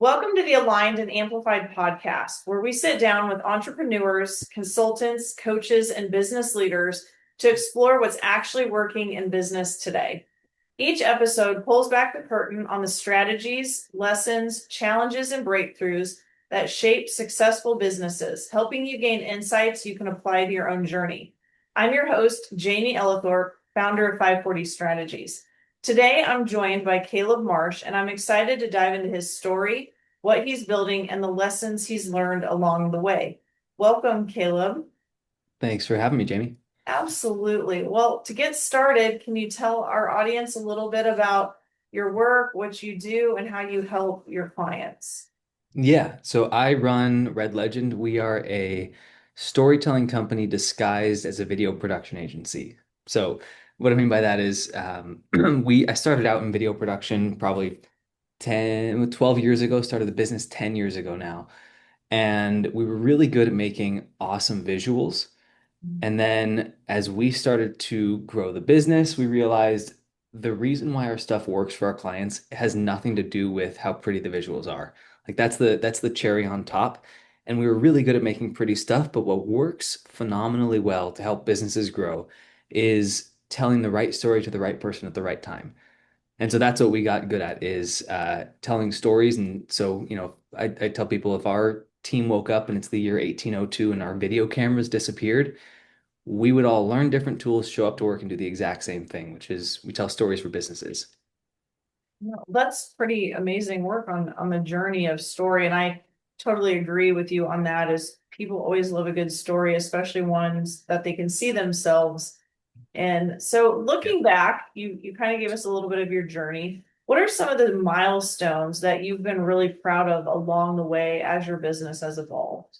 Welcome to the Aligned and Amplified podcast, where we sit down with entrepreneurs, consultants, coaches, and business leaders to explore what's actually working in business today. Each episode pulls back the curtain on the strategies, lessons, challenges, and breakthroughs that shape successful businesses, helping you gain insights you can apply to your own journey. I'm your host, Jaime Ellithorpe, founder of 540 Strategies. Today, I'm joined by Caleb Marsh, and I'm excited to dive into his story, what he's building, and the lessons he's learned along the way. Welcome, Caleb. Thanks for having me, Jamie. Absolutely. Well, to get started, can you tell our audience a little bit about your work, what you do, and how you help your clients? Yeah, so I run Red Legend. We are a storytelling company disguised as a video production agency. So what I mean by that is I started out in video production probably 10, 12 years ago, started the business 10 years ago now. And we were really good at making awesome visuals. And then as we started to grow the business, we realized the reason why our stuff works for our clients has nothing to do with how pretty the visuals are. Like that's the cherry on top. And we were really good at making pretty stuff, but what works phenomenally well to help businesses grow is telling the right story to the right person at the right time. And so that's what we got good at is telling stories. And so, I tell people if our team woke up and it's the year 1802 and our video cameras disappeared, we would all learn different tools, show up to work, and do the exact same thing, which is we tell stories for businesses. No, that's pretty amazing work on the journey of story. And I totally agree with you on that, is people always love a good story, especially ones that they can see themselves. And so Yeah. looking back, you kind of gave us a little bit of your journey. What are some of the milestones that you've been really proud of along the way as your business has evolved?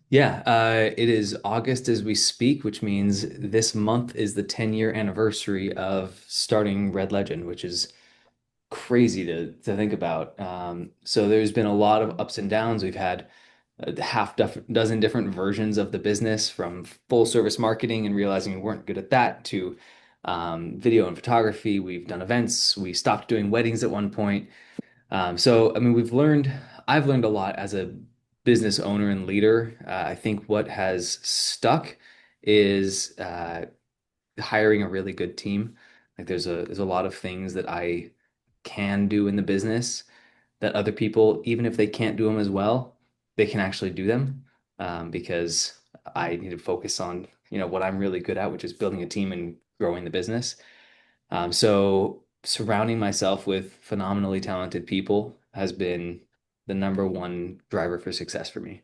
Yeah, it is August as we speak, which means this month is the 10-year anniversary of starting Red Legend, which is crazy to think about. So there's been a lot of ups and downs. We've had a dozen different versions of the business, from full service marketing and realizing we weren't good at that to video and photography. We've done events. We stopped doing weddings at one point. So, I mean, I've learned a lot as a business owner and leader. I think what has stuck is hiring a really good team. Like there's a lot of things that I can do in the business that other people, even if they can't do them as well, they can actually do them because I need to focus on, what I'm really good at, which is building a team and growing the business. So surrounding myself with phenomenally talented people has been the number one driver for success for me.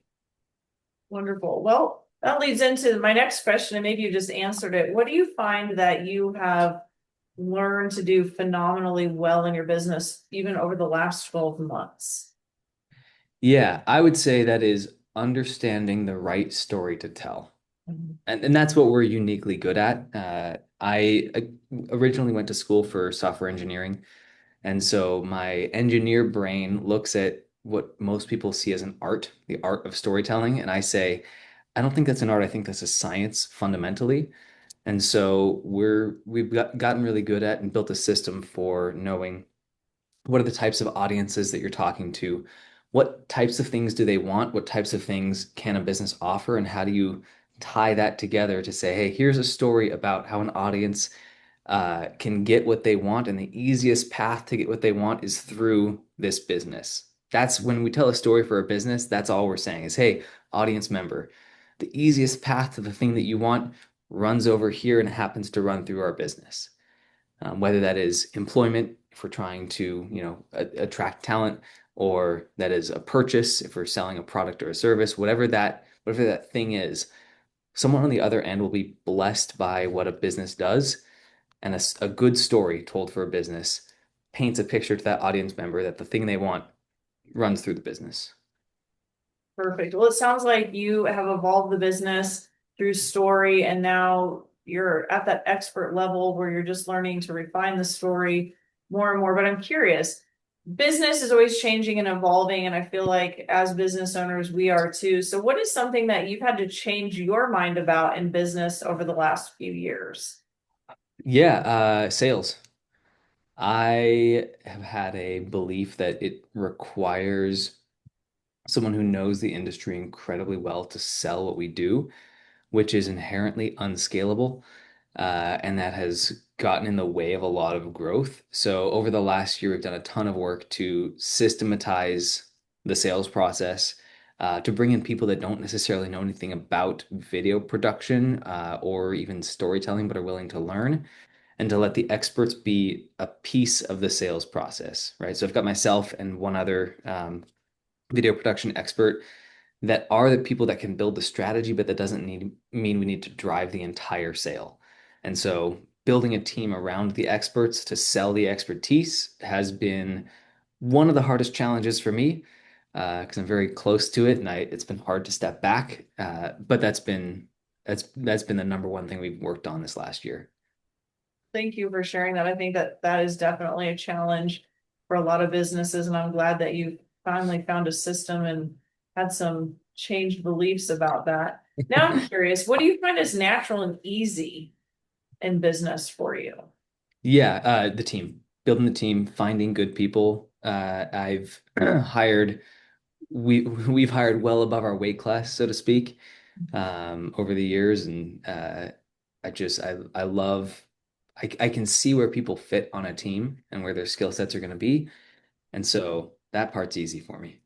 Wonderful. Well, that leads into my next question, and maybe you just answered it. What do you find that you have learned to do phenomenally well in your business, even over the last 12 months? Yeah, I would say that is understanding the right story to tell. Mhm. And that's what we're uniquely good at. I originally went to school for software engineering. And so my engineer brain looks at what most people see as an art, the art of storytelling. And I say, I don't think that's an art. I think that's a science fundamentally. And so gotten really good at and built a system for knowing what are the types of audiences that you're talking to, what types of things do they want, what types of things can a business offer, and how do you tie that together to say, hey, here's a story about how an audience can get what they want, and the easiest path to get what they want is through this business. That's when we tell a story for a business, that's all we're saying is, hey, audience member, the easiest path to the thing that you want runs over here and happens to run through our business. Whether that is employment, if we're trying to, attract talent, or that is a purchase, if we're selling a product or a service, whatever that thing is, someone on the other end will be blessed by what a business does, and a good story told for a business paints a picture to that audience member that the thing they want runs through the business. Perfect. Well, it sounds like you have evolved the business through story, and now you're at that expert level where you're just learning to refine the story more and more. But I'm curious, business is always changing and evolving, and I feel like as business owners, we are too. So, what is something that you've had to change your mind about in business over the last few years? Yeah, sales. I have had a belief that it requires someone who knows the industry incredibly well to sell what we do, which is inherently unscalable. And that has gotten in the way of a lot of growth. So over the last year, we've done a ton of work to systematize the sales process, to bring in people that don't necessarily know anything about video production, or even storytelling, but are willing to learn, and to let the experts be a piece of the sales process, right? So I've got myself and one other video production expert that are the people that can build the strategy, but that doesn't mean we need to drive the entire sale. And so building a team around the experts to sell the expertise has been one of the hardest challenges for me, because I'm very close to it, and it's been hard to step back. But that's been the number one thing we've worked on this last year. Thank you for sharing that. I think that that is definitely a challenge for a lot of businesses, and I'm glad that you finally found a system and had some changed beliefs about that. Now I'm curious, what do you find is natural and easy in business for you? Yeah, the team, building the team, finding good people. I've hired we've hired well above our weight class, so to speak, over the years, and I love I can see where people fit on a team and where their skill sets are going to be, and so that part's easy for me.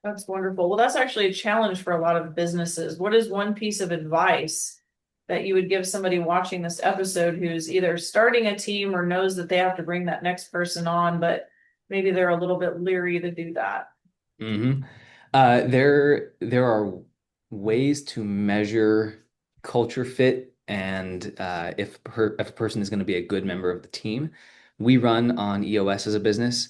That's wonderful. Well, that's actually a challenge for a lot of businesses. What is one piece of advice that you would give somebody watching this episode who's either starting a team or knows that they have to bring that next person on, but maybe they're a little bit leery to do that? hmm there are ways to measure culture fit, and if a person is going to be a good member of the team. We run on EOS as a business,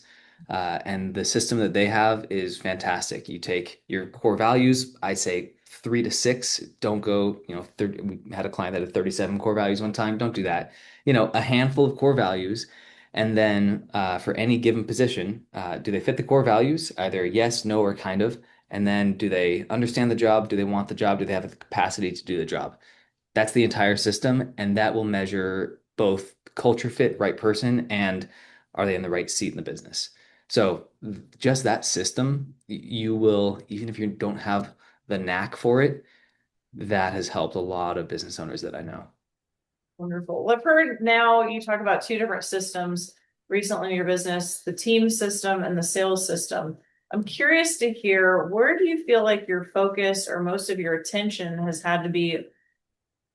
and the system that they have is fantastic. You take your core values, I say 3 to 6. Don't go, 30, we had a client that had 37 core values one time. Don't do that. A handful of core values, and then for any given position, do they fit the core values? Either yes, no, or kind of. And then do they understand the job? Do they want the job? Do they have the capacity to do the job? That's the entire system. And that will measure both culture fit, right person, and are they in the right seat in the business? So just that system, you will, even if you don't have the knack for it, that has helped a lot of business owners that I know. Wonderful. Well, I've heard now you talk about two different systems recently in your business, the team system and the sales system. I'm curious to hear, where do you feel like your focus or most of your attention has had to be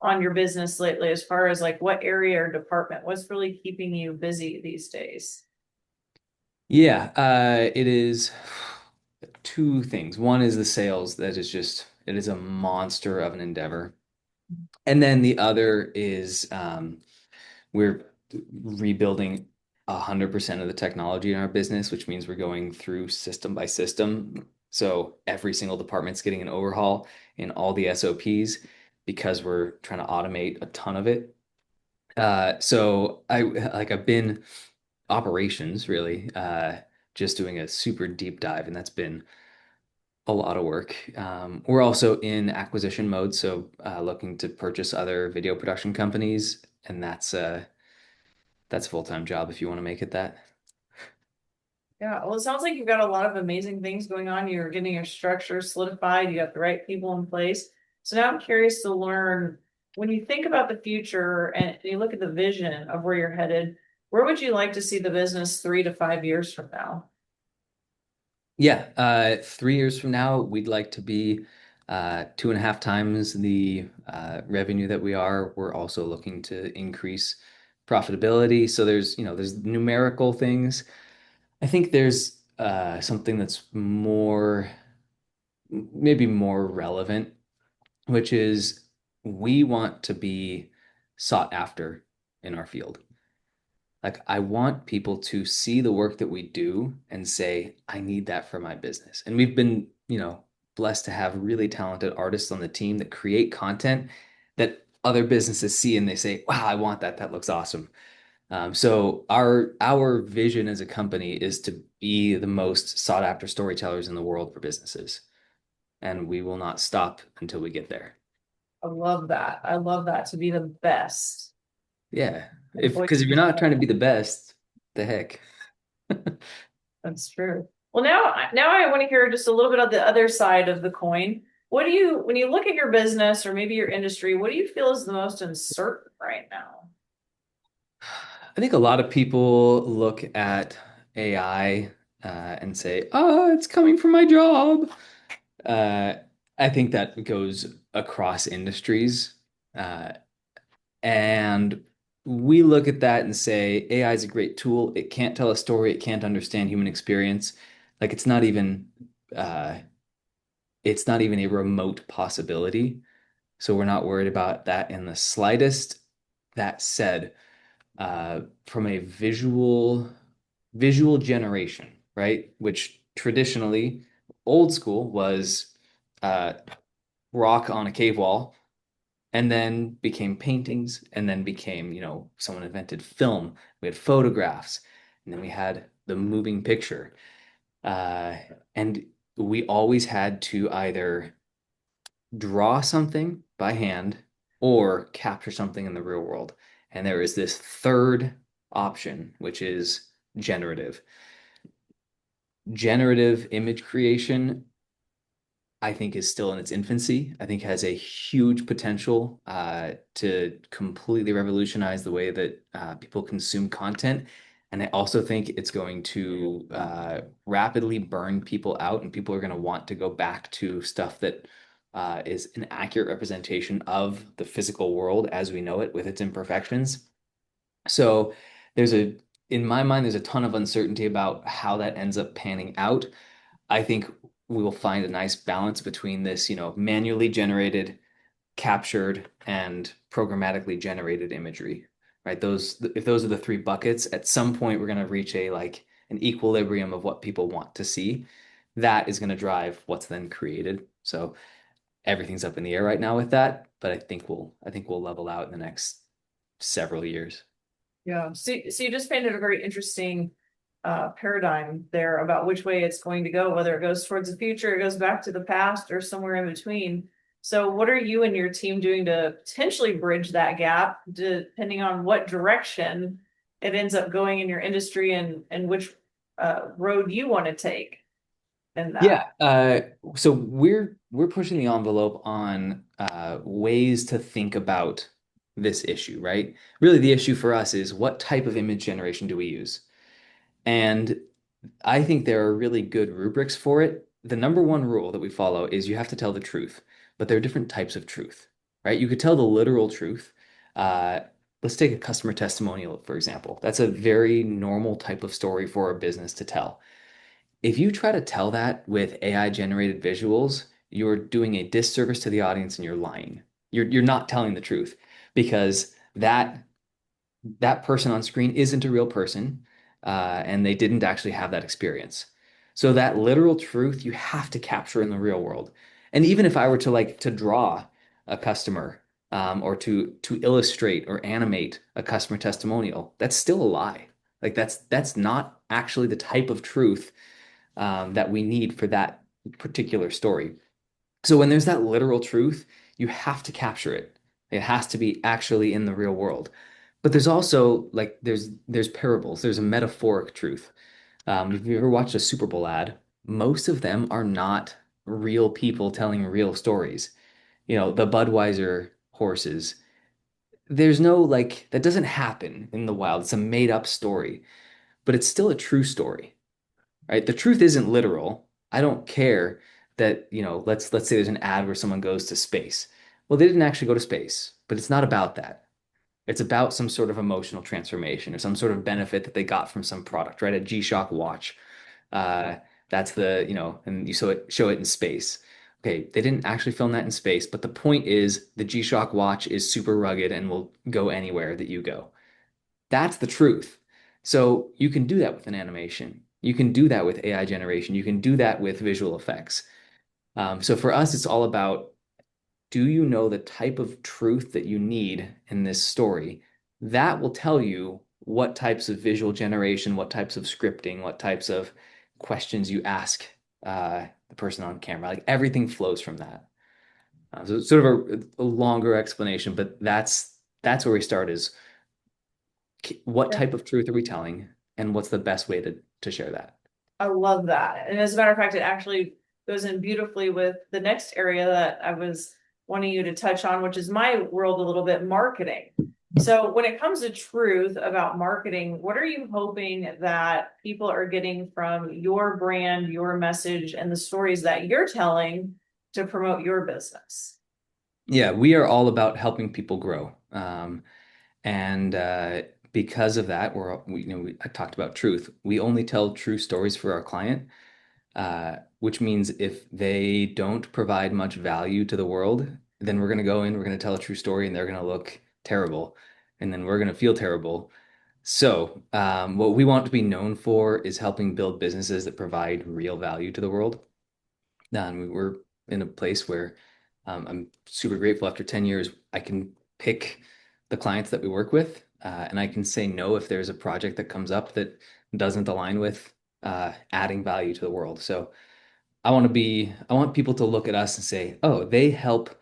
on your business lately, as far as like what area or department? What's really keeping you busy these days? Yeah, it is two things. One is the sales, that is just, it is a monster of an endeavor. And then the other is we're rebuilding 100% of the technology in our business, which means we're going through system by system. So every single department's getting an overhaul in all the SOPs because we're trying to automate a ton of it. So I've been operations really, just doing a super deep dive, and that's been a lot of work. We're also in acquisition mode, so looking to purchase other video production companies, and that's a full-time job if you want to make it that. Yeah, well, it sounds like you've got a lot of amazing things going on. You're getting your structure solidified, you got the right people in place. So now I'm curious to learn, when you think about the future and you look at the vision of where you're headed, where would you like to see the business 3 to 5 years from now? Yeah, 3 years from now, we'd like to be 2.5 times the revenue that we are. We're also looking to increase profitability. So there's numerical things. I think there's something that's maybe more relevant, which is we want to be sought after in our field. Like, I want people to see the work that we do and say, I need that for my business. And we've been, blessed to have really talented artists on the team that create content that other businesses see and they say, wow, I want that. That looks awesome. So our vision as a company is to be the most sought after storytellers in the world for businesses. And we will not stop until we get there. I love that. I love that, to be the best. Yeah. And If boy, because if you're not trying to be the best, The heck? That's true. Well, now I want to hear just a little bit of the other side of the coin. What do you, when you look at your business or maybe your industry, what do you feel is the most uncertain right now? I think a lot of people look at AI and say, "Oh, it's coming for my job." Uh, I think that goes across industries. Uh, and we look at that and say, AI is a great tool. It can't tell a story. It can't understand human experience. Like uh, it's not even a remote possibility. So we're not worried about that in the slightest. That said, from a visual generation, right? Which traditionally, old school was uh, rock on a cave wall, and then became paintings, and then became, someone invented film. We had photographs, and then we had the moving picture. Uh, and we always had to either draw something by hand or capture something in the real world. And there is this third option, which is generative. Generative image creation, I think, is still in its infancy. I think has a huge potential to completely revolutionize the way that people consume content. And I also think it's going to rapidly burn people out, and people are going to want to go back to stuff that is an accurate representation of the physical world as we know it with its imperfections. So there's a, in my mind, there's a ton of uncertainty about how that ends up panning out. I think we will find a nice balance between this, manually generated, captured, and programmatically generated imagery, right? If those are the three buckets, at some point we're going to reach a like an equilibrium of what people want to see. That is going to drive what's then created. So everything's up in the air right now with that, but I think we'll level out in the next several years. Yeah. So you just painted a very interesting paradigm there about which way it's going to go, whether it goes towards the future, it goes back to the past, or somewhere in between. So, what are you and your team doing to potentially bridge that gap, depending on what direction it ends up going in your industry and which road you want to take in that? Yeah, so we're pushing the envelope on ways to think about this issue, right? Really, the issue for us is what type of image generation do we use? And I think there are really good rubrics for it. The number one rule that we follow is you have to tell the truth, but there are different types of truth, right? You could tell the literal truth. Uh, let's take a customer testimonial, for example. That's a very normal type of story for a business to tell. If you try to tell that with AI generated visuals, you're doing a disservice to the audience and you're lying. You're not telling the truth because that person on screen isn't a real person, and they didn't actually have that experience. So that literal truth you have to capture in the real world. And even if I were to like to draw a customer, or to illustrate or animate a customer testimonial, that's still a lie. Like that's not actually the type of truth that we need for that particular story. So when there's that literal truth, you have to capture it. It has to be actually in the real world. But there's also like there's parables. There's a metaphoric truth. If you ever watched a Super Bowl ad, most of them are not real people telling real stories. The Budweiser horses. There's no like that doesn't happen in the wild. It's a made up story, but it's still a true story, right? The truth isn't literal. I don't care that, let's say there's an ad where someone goes to space. Well, they didn't actually go to space, but it's not about that. It's about some sort of emotional transformation or some sort of benefit that they got from some product, right? A G-Shock watch. Uh, that's and you show it in space. Okay, they didn't actually film that in space, but the point is the G-Shock watch is super rugged and will go anywhere that you go. That's the truth. So you can do that with an animation. You can do that with AI generation. You can do that with visual effects. So for us, it's all about, do you know the type of truth that you need in this story? That will tell you what types of visual generation, what types of scripting, what types of questions you ask the person on camera. Like everything flows from that. So it's sort of a longer explanation, but that's where we start is what Yeah. type of truth are we telling? and what's the best way to share that. I love that. And as a matter of fact, it actually goes in beautifully with the next area that I was wanting you to touch on, which is my world a little bit, marketing. So when it comes to truth about marketing, what are you hoping that people are getting from your brand, your message, and the stories that you're telling to promote your business? Yeah, we are all about helping people grow. And because of that, I talked about truth. We only tell true stories for our client, which means if they don't provide much value to the world, then we're going to go in, we're going to tell a true story, and they're going to look terrible. And then we're going to feel terrible. So, what we want to be known for is helping build businesses that provide real value to the world. And we're in a place where I'm super grateful after 10 years, I can pick the clients that we work with, and I can say no if there's a project that comes up that doesn't align with adding value to the world. So I want people to look at us and say, oh, they help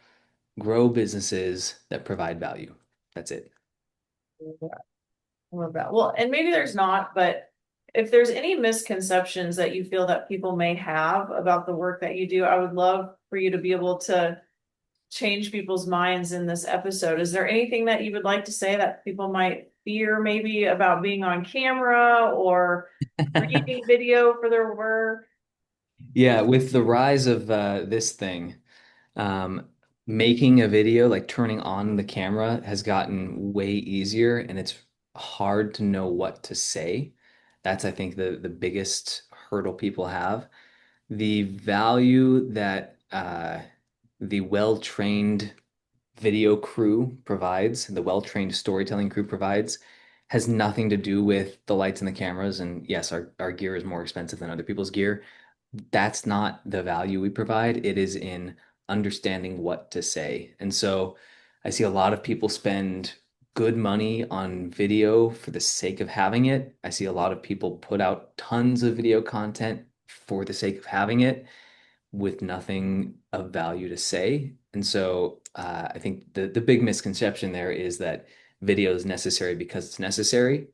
grow businesses that provide value. That's it. I love that. Well, and maybe there's not, but if there's any misconceptions that you feel that people may have about the work that you do, I would love for you to be able to change people's minds in this episode. Is there anything that you would like to say that people might fear maybe about being on camera or creating video for their work? Yeah, with the rise of this thing, um, making a video, like turning on the camera, has gotten way easier, and it's hard to know what to say. That's, I think, the biggest hurdle people have. The value that the well-trained video crew provides, the well-trained storytelling crew provides, has nothing to do with the lights and the cameras. And yes, our gear is more expensive than other people's gear. That's not the value we provide. It is in understanding what to say. And so I see a lot of people spend good money on video for the sake of having it. I see a lot of people put out tons of video content for the sake of having it with nothing of value to say. And so I think the big misconception there is that video is necessary because it's necessary.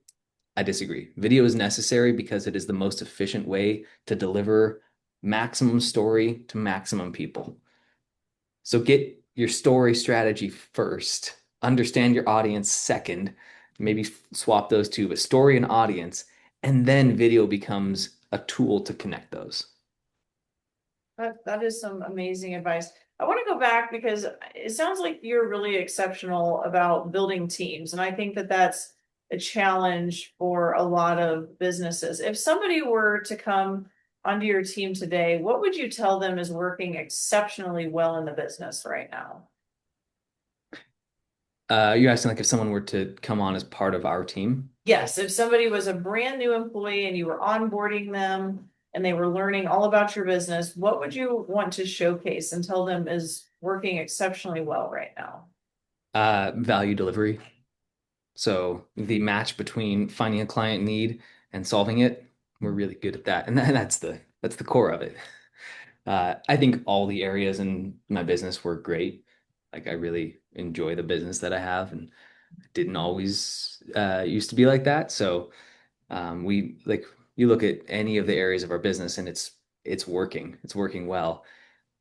I disagree. Video is necessary because it is the most efficient way to deliver maximum story to maximum people. So get your story strategy first, understand your audience second, maybe swap those two, but story and audience, and then video becomes a tool to connect those. That is some amazing advice. I want to go back because it sounds like you're really exceptional about building teams. And I think that that's a challenge for a lot of businesses. If somebody were to come onto your team today, what would you tell them is working exceptionally well in the business right now? You're asking like if someone were to come on as part of our team? Yes, if somebody was a brand new employee and you were onboarding them and they were learning all about your business, what would you want to showcase and tell them is working exceptionally well right now? Value delivery. So the match between finding a client need and solving it, we're really good at that. And that's the core of it. I think all the areas in my business were great. Like I really enjoy the business that I have and didn't always used to be like that. So we like you look at any of the areas of our business and it's working. It's working well.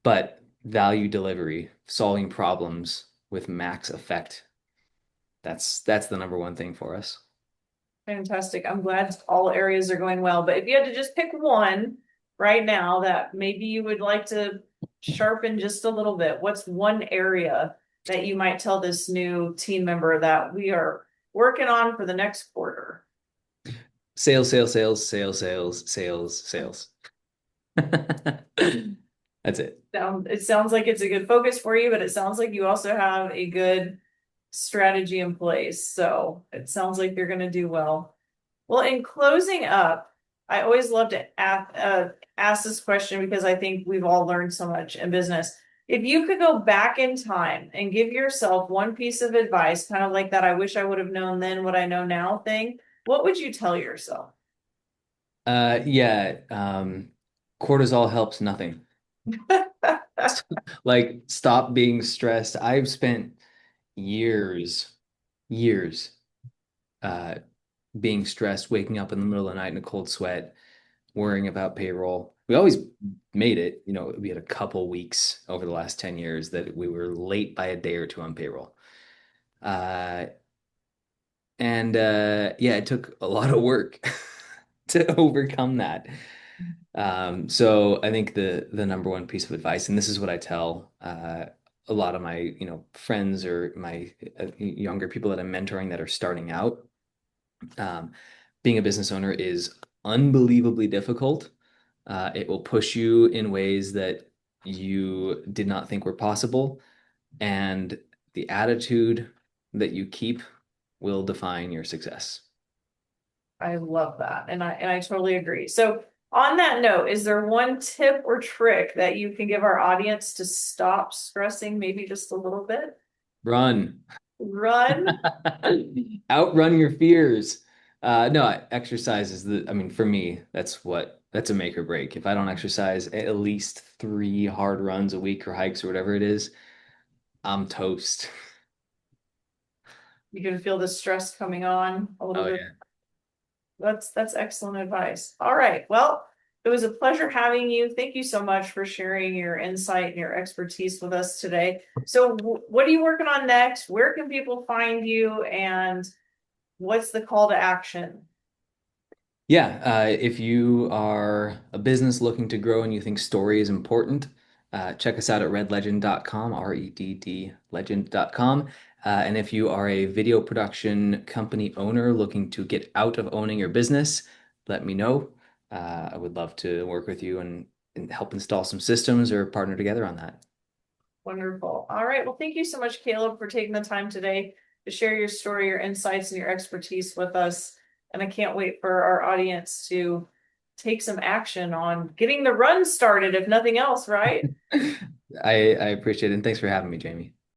But value delivery, solving problems with max effect, that's the number one thing for us. Fantastic. I'm glad all areas are going well. But if you had to just pick one right now that maybe you would like to sharpen just a little bit, what's one area that you might tell this new team member that we are working on for the next quarter? Sales, sales, sales, sales, sales, sales, sales. That's it. It sounds like it's a good focus for you, but it sounds like you also have a good strategy in place. So it sounds like you're going to do well. Well, in closing up, I always love to ask this question because I think we've all learned so much in business. If you could go back in time and give yourself one piece of advice, kind of like that, I wish I would have known then what I know now thing, what would you tell yourself? Yeah, cortisol helps nothing. Like, stop being stressed. I've spent years, years, uh, being stressed, waking up in the middle of the night in a cold sweat, worrying about payroll. We always made it. We had a couple weeks over the last 10 years that we were late by a day or two on payroll. Uh, and yeah, it took a lot of work to overcome that. So I think the number one piece of advice, and this is what I tell a lot of my friends or my younger people that I'm mentoring that are starting out, um, being a business owner is unbelievably difficult. It will push you in ways that you did not think were possible, and the attitude that you keep will define your success. I love that. And I totally agree. So on that note, is there one tip or trick that you can give our audience to stop stressing maybe just a little bit? Run. Run. Outrun your fears. No, exercise is I mean, for me, that's a make or break. If I don't exercise at least 3 hard runs a week or hikes or whatever it is, I'm toast. You can feel the stress coming on a little Oh bit. yeah. That's excellent advice. All right. Well, it was a pleasure having you. Thank you so much for sharing your insight and your expertise with us today. So, what are you working on next? Where can people find you? And what's the call to action? Yeah, if you are a business looking to grow and you think story is important, check us out at redlegend.com, REDD legend.com. And if you are a video production company owner looking to get out of owning your business, let me know. I would love to work with you and help install some systems or partner together on that. Wonderful. All right. Well, thank you so much, Caleb, for taking the time today to share your story, your insights, and your expertise with us. And I can't wait for our audience to take some action on getting the run started, if nothing else, right? I appreciate it. And thanks for having me, Jamie.